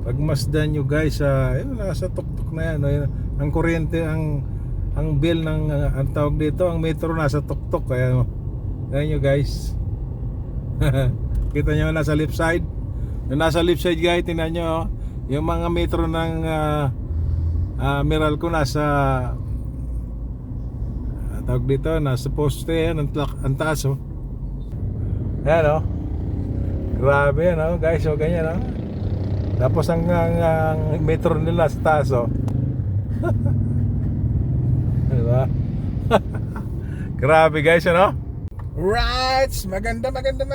Pagmasdan nyo guys, yun, nasa tuktok na yan, no? Ang kuryente, ang bill ng ang tawag dito, ang metro nasa tuktok. Kaya yan nyo guys. Kita nyo nasa left side. Yung nasa left side guys, tingnan nyo, yung mga metro ng Meralco nasa tawag dito, nasa poste yan, ang taas oh. Ayan oh. Grabe yan oh guys, oh ganyan oh. Tapos ang metro nila sa taas oh. Diba? Grabe guys, ano? Right, maganda. Magandang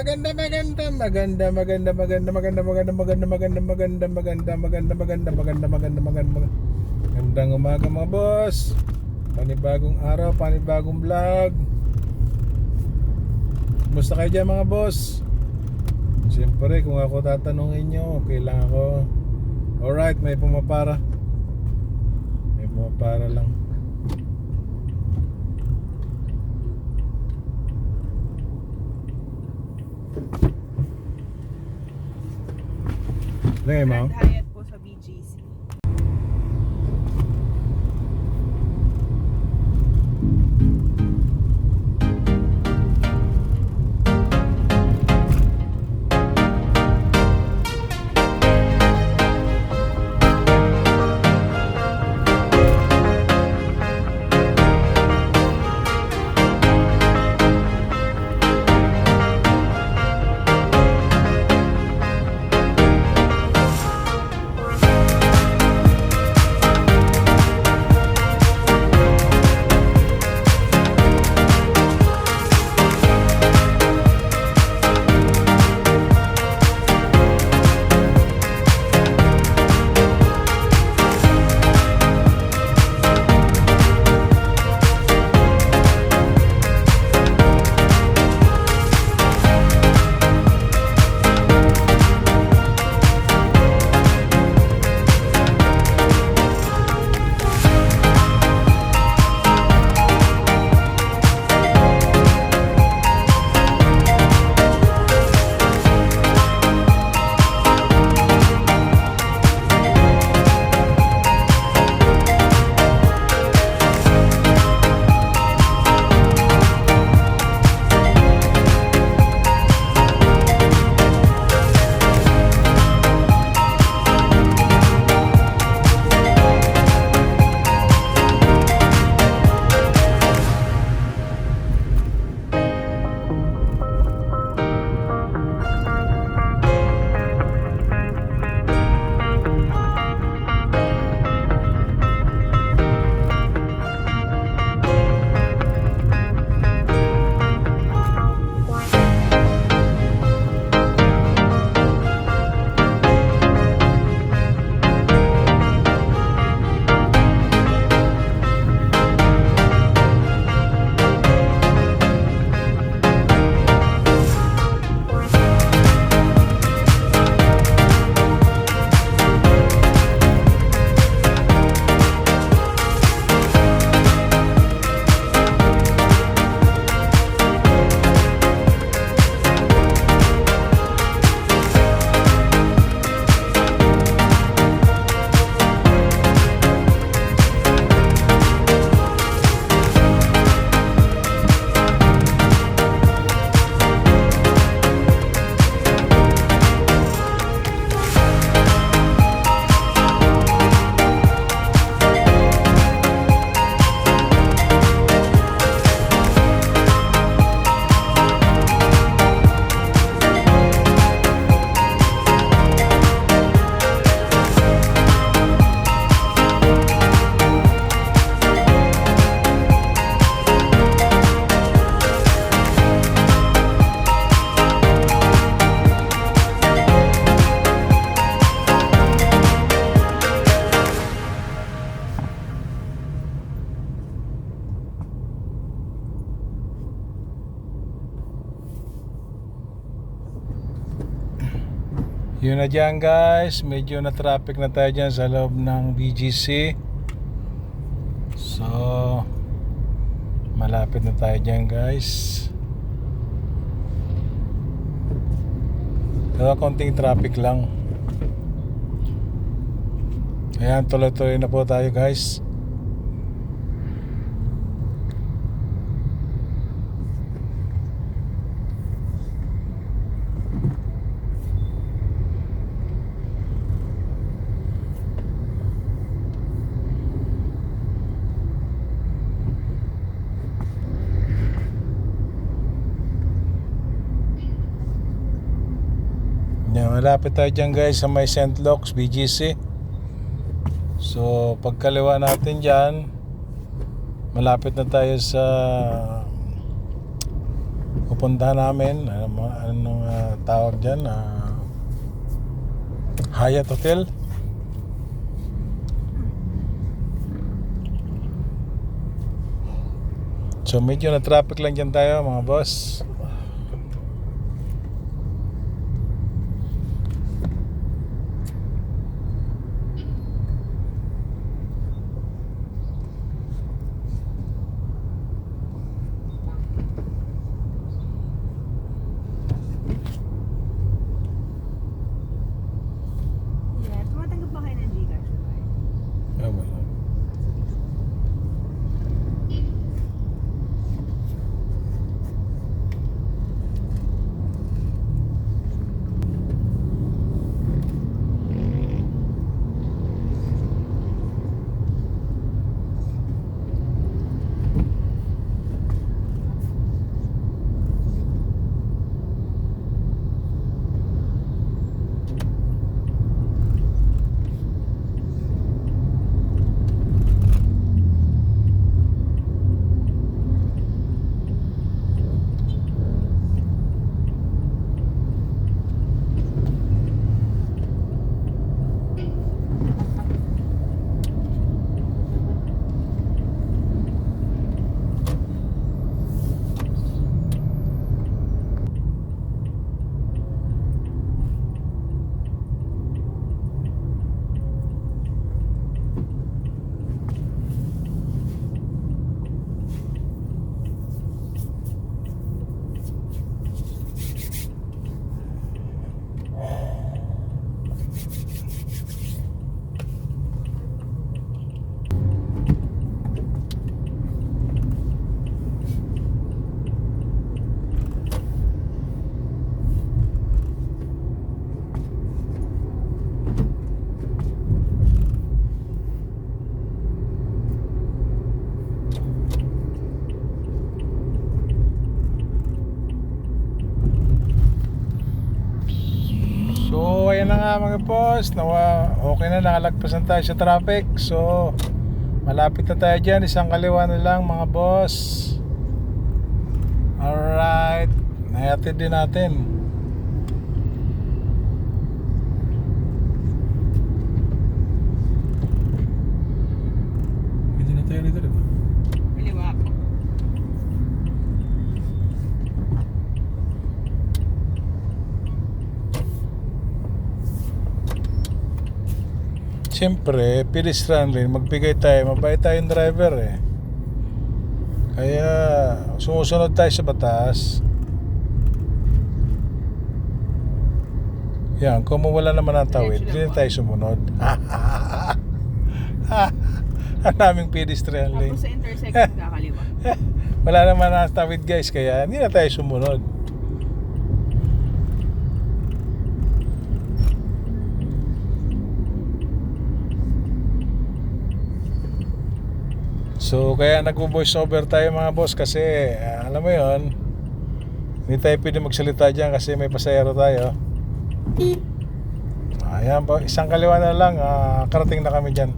umaga mga boss. Panibagong araw, panibagong vlog. Kumusta kayo dyan mga boss? Siyempre kung ako tatanungin nyo, okay lang ako. Alright, may pumapara. May pumapara lang. Lagay mo? Grand Hyatt po sa BGC. Yun na dyan guys, medyo na traffic na tayo dyan sa loob ng BGC. So malapit na tayo dyan guys. Pero konting traffic lang. Ayan, tuloy-tuloy na po tayo guys. Yan, malapit tayo dyan guys sa may St. Luke's BGC. So pagkaliwa natin dyan, malapit na tayo sa pupuntahan namin. Anong tawag dyan? Hyatt Hotel. So medyo na traffic lang dyan tayo mga boss. Tumatanggap ba kayo ng Gcash? Wala. So ayan na nga mga boss, okay na, nakalagpasan tayo sa traffic. So malapit na tayo dyan, isang kaliwa na lang mga boss. Alright, nahatid din natin. Pwede na tayo dito, diba? Kaliwa. Siyempre, pedestrian lane, magbigay tayo, mabait tayong driver eh. Kaya sumusunod tayo sa batas. Yan, kung wala naman ang tawid, hindi na tayo sumunod. Ang naming pedestrian lane. Tapos sa intersection kakaliwa. Wala naman ang tawid guys, kaya hindi na tayo sumunod. So kaya nagvo-voice over tayo mga boss kasi alam mo yon, hindi tayo pwede magsalita dyan kasi may pasahero tayo. Ayan po, isang kaliwa na lang, karating na kami dyan.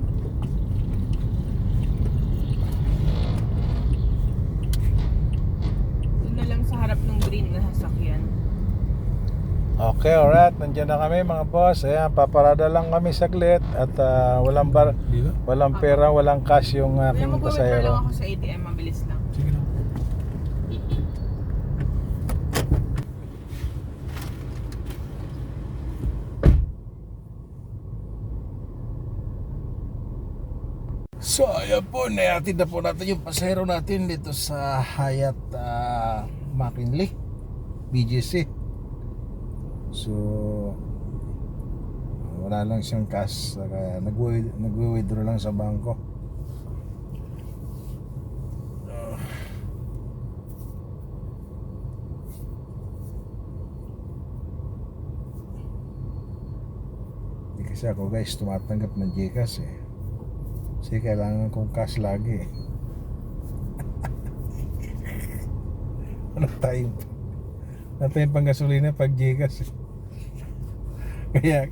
Doon na lang sa harap ng green na sasakyan. Okay, alright, nandiyan na kami mga boss. Ayan, paparada lang kami saglit at walang pera, walang cash yung Kaya aking mag-withdraw lang pasahero. ako sa ATM, mabilis lang. Sige lang. So ayan po, nahatid na po natin yung pasahero natin dito sa Hyatt McKinley BGC. So wala lang siyang cash, kaya nagwi-withdraw lang sa bangko. Hindi kasi ako guys tumatanggap ng GCash eh, kasi kailangan kong cash lagi eh. Wala tayong panggasolina pag GCash eh. Kaya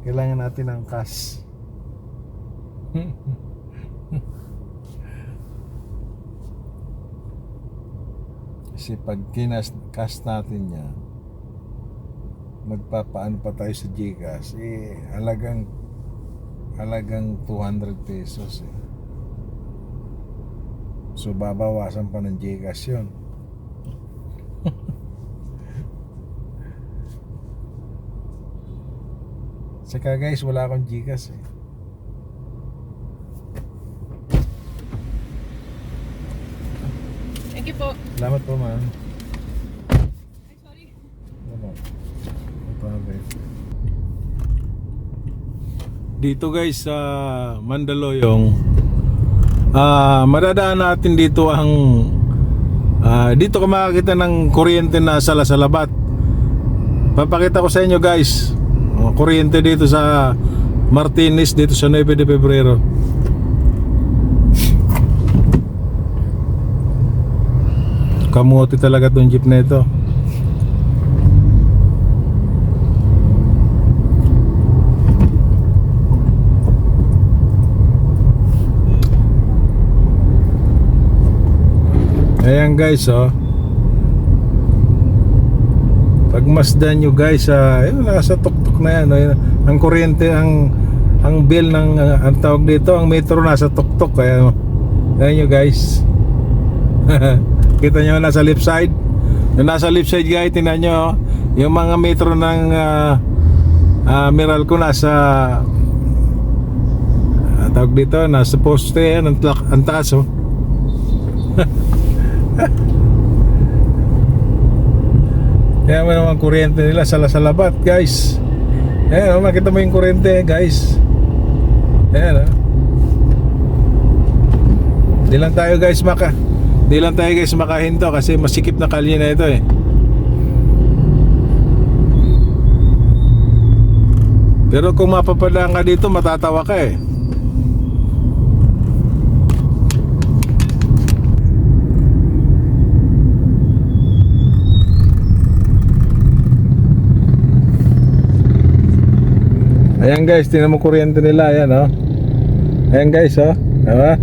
kailangan natin ng cash. Kasi pag cash natin yan, magpapaano pa tayo sa GCash eh, halagang 200 pesos eh. So babawasan pa ng GCash yun. Saka guys, wala akong GCash eh. Thank you po. Salamat po ma'am. Ay, sorry. Dito guys sa Mandaluyong, madadaan natin dito ang dito ka makakita ng kuryente na salasalabat. Papakita ko sa inyo guys, kuryente dito sa Martinez, dito sa 9 de Febrero. Kamuti talaga tong jeep na ito. Ayan guys, oh. Pagmasdan nyo guys, nasa tuktok na yan, oh. Ang kuryente, ang bill ng ang tawag dito, ang metro nasa tuktok. Kaya ayan nyo guys. Kita nyo nasa left side. Yung nasa left side guys, tingnan nyo, oh. Yung mga metro ng Meralco nasa tawag dito, nasa poste yan, ang taas, oh. Kaya mo naman kuryente nila salasalabat guys. Ayan, makita mo yung kuryente guys. Ayan, Di lang tayo guys makahinto kasi masikip na kalye na ito eh. Pero kung mapapadaan ka dito, matatawa ka eh. Ayan guys, tingnan mo kuryente nila, ayan oh. Ayan guys, oh. Diba?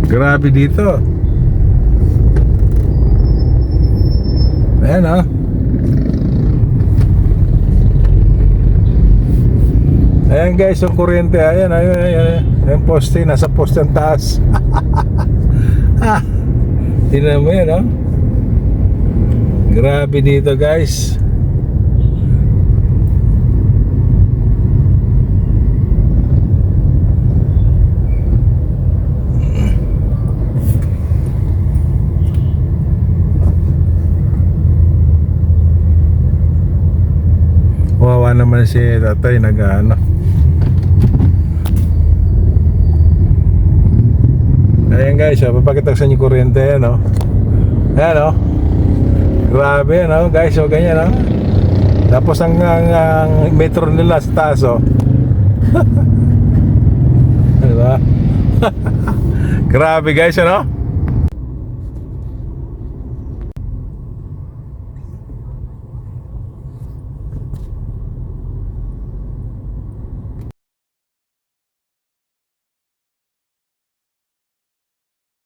Grabe dito. Ayan oh. Ayan guys, yung kuryente, ayan, ayan. Ayan poste, nasa poste ang taas. Tingnan mo yan, oh. Grabe dito guys. Wawa naman si tatay, nag-ano. Ayan guys, papakita ko sa inyo kuryente, yan o. Ayan o. Grabe yan o guys, o ganyan o. Tapos ang metro nila sa taas o. Diba? Grabe guys, ano?